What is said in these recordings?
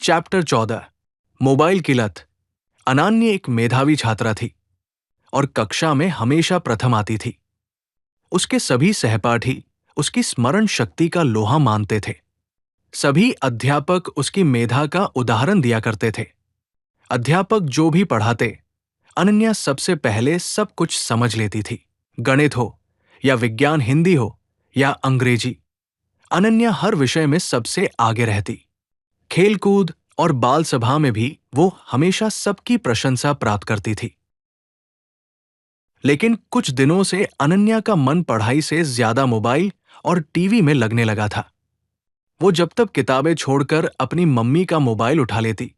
Chapter 14 mobile की लत। अनन्या एक मेधावी छात्रा थी और कक्षा में हमेशा प्रथम आती थी। उसके सभी सहपाठी उसकी स्मरण शक्ति का लोहा मानते थे। सभी अध्यापक उसकी मेधा का उदाहरण दिया करते थे। अध्यापक जो भी पढ़ाते, अनन्या सबसे पहले सब कुछ समझ लेती थी। गणित हो या विज्ञान, हिंदी हो या अंग्रेजी, अनन्या हर विषय में सबसे आगे रहती। खेलकूद और बाल सभा में भी वो हमेशा सबकी प्रशंसा प्राप्त करती थी। लेकिन कुछ दिनों से अनन्या का मन पढ़ाई से ज्यादा मोबाइल और टीवी में लगने लगा था। वो जब तक किताबें छोड़कर अपनी मम्मी का मोबाइल उठा लेती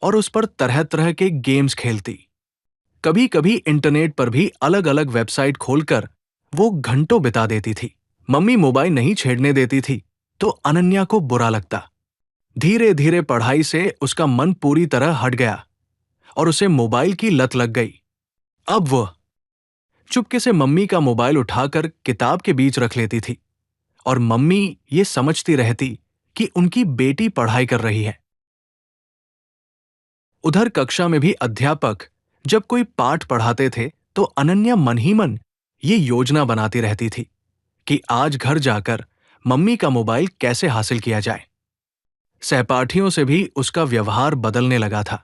और उस पर तरह तरह के गेम्स खेलती। कभी कभी इंटरनेट पर भी अलग अलग वेबसाइट खोलकर वो घंटों बिता देती थी। मम्मी मोबाइल नहीं छेड़ने देती थी तो अनन्या को बुरा लगता। धीरे धीरे पढ़ाई से उसका मन पूरी तरह हट गया और उसे मोबाइल की लत लग गई। अब वह चुपके से मम्मी का मोबाइल उठाकर किताब के बीच रख लेती थी और मम्मी ये समझती रहती कि उनकी बेटी पढ़ाई कर रही है। उधर कक्षा में भी अध्यापक जब कोई पाठ पढ़ाते थे तो अनन्या मन ही मन ये योजना बनाती रहती थी कि आज घर जाकर मम्मी का मोबाइल कैसे हासिल किया जाए। सहपाठियों से भी उसका व्यवहार बदलने लगा था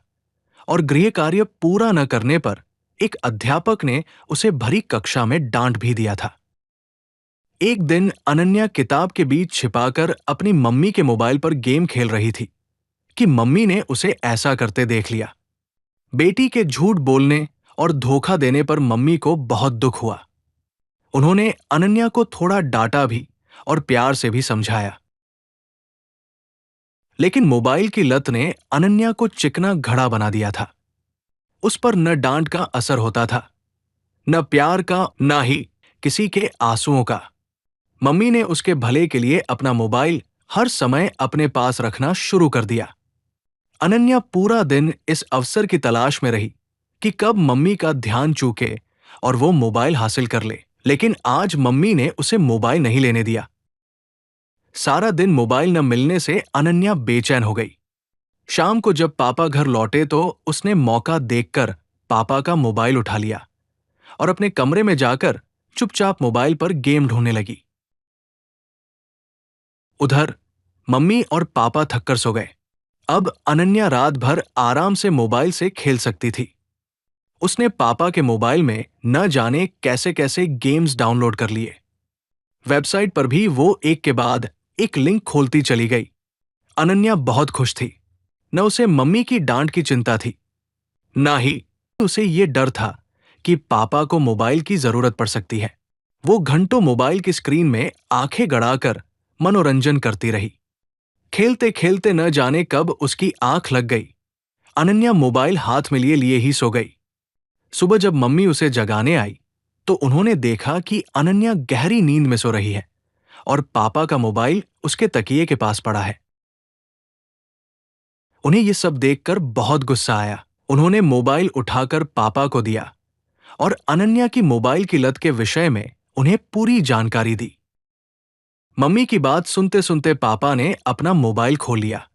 और गृह कार्य पूरा न करने पर एक अध्यापक ने उसे भरी कक्षा में डांट भी दिया था। एक दिन अनन्या किताब के बीच छिपाकर अपनी मम्मी के मोबाइल पर गेम खेल रही थी कि मम्मी ने उसे ऐसा करते देख लिया। बेटी के झूठ बोलने और धोखा देने पर मम्मी को बहुत दुख हुआ। उन्होंने अनन्या को थोड़ा डांटा भी और प्यार से भी समझाया। लेकिन मोबाइल की लत ने अनन्या को चिकना घड़ा बना दिया था। उस पर न डांट का असर होता था, न प्यार का, न ही किसी के आंसुओं का। मम्मी ने उसके भले के लिए अपना मोबाइल हर समय अपने पास रखना शुरू कर दिया। अनन्या पूरा दिन इस अवसर की तलाश में रही कि कब मम्मी का ध्यान चूके और वो मोबाइल हासिल कर ले। लेकिन आज मम्मी ने उसे मोबाइल नहीं लेने दिया। सारा दिन मोबाइल न मिलने से अनन्या बेचैन हो गई। शाम को जब पापा घर लौटे तो उसने मौका देखकर पापा का मोबाइल उठा लिया और अपने कमरे में जाकर चुपचाप मोबाइल पर गेम ढूंढने लगी। उधर मम्मी और पापा थककर सो गए। अब अनन्या रात भर आराम से मोबाइल से खेल सकती थी। उसने पापा के मोबाइल में न जाने कैसे कैसे गेम्स डाउनलोड कर लिए। वेबसाइट पर भी वो एक के बाद एक लिंक खोलती चली गई। अनन्या बहुत खुश थी। न उसे मम्मी की डांट की चिंता थी, न ही उसे ये डर था कि पापा को मोबाइल की जरूरत पड़ सकती है। वो घंटों मोबाइल की स्क्रीन में आंखें गड़ाकर मनोरंजन करती रही। खेलते खेलते न जाने कब उसकी आंख लग गई। अनन्या मोबाइल हाथ में लिए लिए ही सो गई। सुबह जब मम्मी उसे जगाने आई तो उन्होंने देखा कि अनन्या गहरी नींद में सो रही है और पापा का मोबाइल उसके तकिए के पास पड़ा है। उन्हें यह सब देखकर बहुत गुस्सा आया। उन्होंने मोबाइल उठाकर पापा को दिया और अनन्या की मोबाइल की लत के विषय में उन्हें पूरी जानकारी दी। मम्मी की बात सुनते सुनते पापा ने अपना मोबाइल खोल लिया।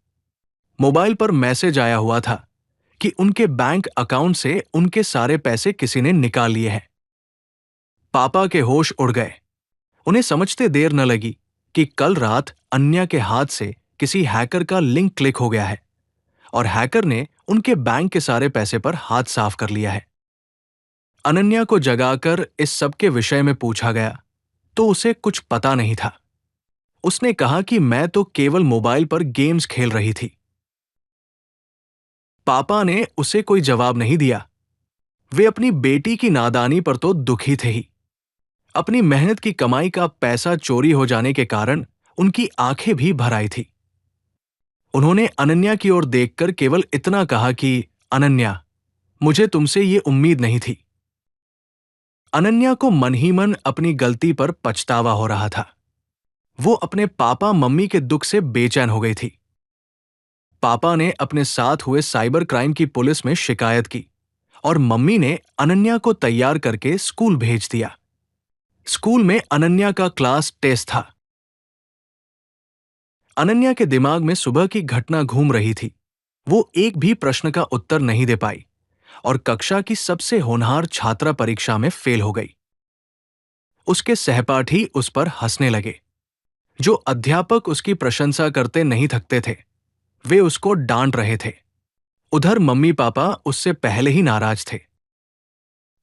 मोबाइल पर मैसेज आया हुआ था कि उनके बैंक अकाउंट से उनके सारे पैसे किसी ने निकाल लिए हैं। पापा के होश उड़ गए। उन्हें समझते देर न लगी कि कल रात अनन्या के हाथ से किसी हैकर का लिंक क्लिक हो गया है और हैकर ने उनके बैंक के सारे पैसे पर हाथ साफ कर लिया है। अनन्या को जगाकर इस सब के विषय में पूछा गया तो उसे कुछ पता नहीं था। उसने कहा कि मैं तो केवल मोबाइल पर गेम्स खेल रही थी। पापा ने उसे कोई जवाब नहीं दिया। वे अपनी बेटी की नादानी पर तो दुखी थे ही। अपनी मेहनत की कमाई का पैसा चोरी हो जाने के कारण उनकी आंखें भी भर आई थी। उन्होंने अनन्या की ओर देखकर केवल इतना कहा कि अनन्या, मुझे तुमसे ये उम्मीद नहीं थी। अनन्या को मन ही मन अपनी गलती पर पछतावा हो रहा था। वो अपने पापा मम्मी के दुख से बेचैन हो गई थी। पापा ने अपने साथ हुए साइबर क्राइम की पुलिस में शिकायत की और मम्मी ने अनन्या को तैयार करके स्कूल भेज दिया। स्कूल में अनन्या का क्लास टेस्ट था। अनन्या के दिमाग में सुबह की घटना घूम रही थी। वो एक भी प्रश्न का उत्तर नहीं दे पाई और कक्षा की सबसे होनहार छात्रा परीक्षा में फेल हो गई। उसके सहपाठी उस पर हंसने लगे। जो अध्यापक उसकी प्रशंसा करते नहीं थकते थे, वे उसको डांट रहे थे। उधर मम्मी पापा उससे पहले ही नाराज थे।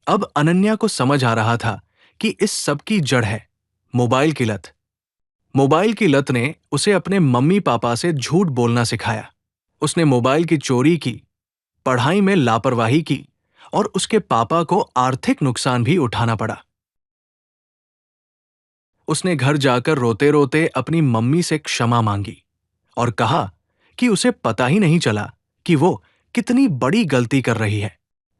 अब अनन्या को समझ आ रहा था कि इस सब की जड़ है मोबाइल की लत। मोबाइल की लत ने उसे अपने मम्मी पापा से झूठ बोलना सिखाया। उसने मोबाइल की चोरी की, पढ़ाई में लापरवाही की और उसके पापा को आर्थिक नुकसान भी उठाना पड़ा। उसने घर जाकर रोते रोते अपनी मम्मी से क्षमा मांगी और कहा कि उसे पता ही नहीं चला कि वो कितनी बड़ी गलती कर रही है।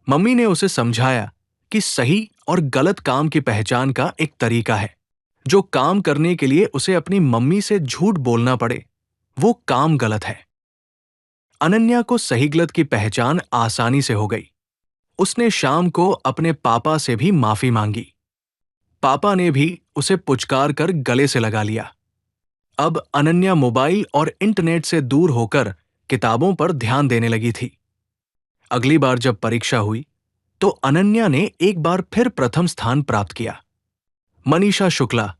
मम्मी ने उसे समझाया कि सही और गलत काम की पहचान का एक तरीका है। जो काम करने के लिए उसे अपनी मम्मी से झूठ बोलना पड़े, वो काम गलत है। अनन्या को सही गलत की पहचान आसानी से हो गई। उसने शाम को अपने पापा से भी माफी मांगी। पापा ने भी उसे पुचकार कर गले से लगा लिया। अब अनन्या मोबाइल और इंटरनेट से दूर होकर किताबों पर ध्यान देने लगी थी। अगली बार जब परीक्षा हुई तो अनन्या ने एक बार फिर प्रथम स्थान प्राप्त किया। मनीषा शुक्ला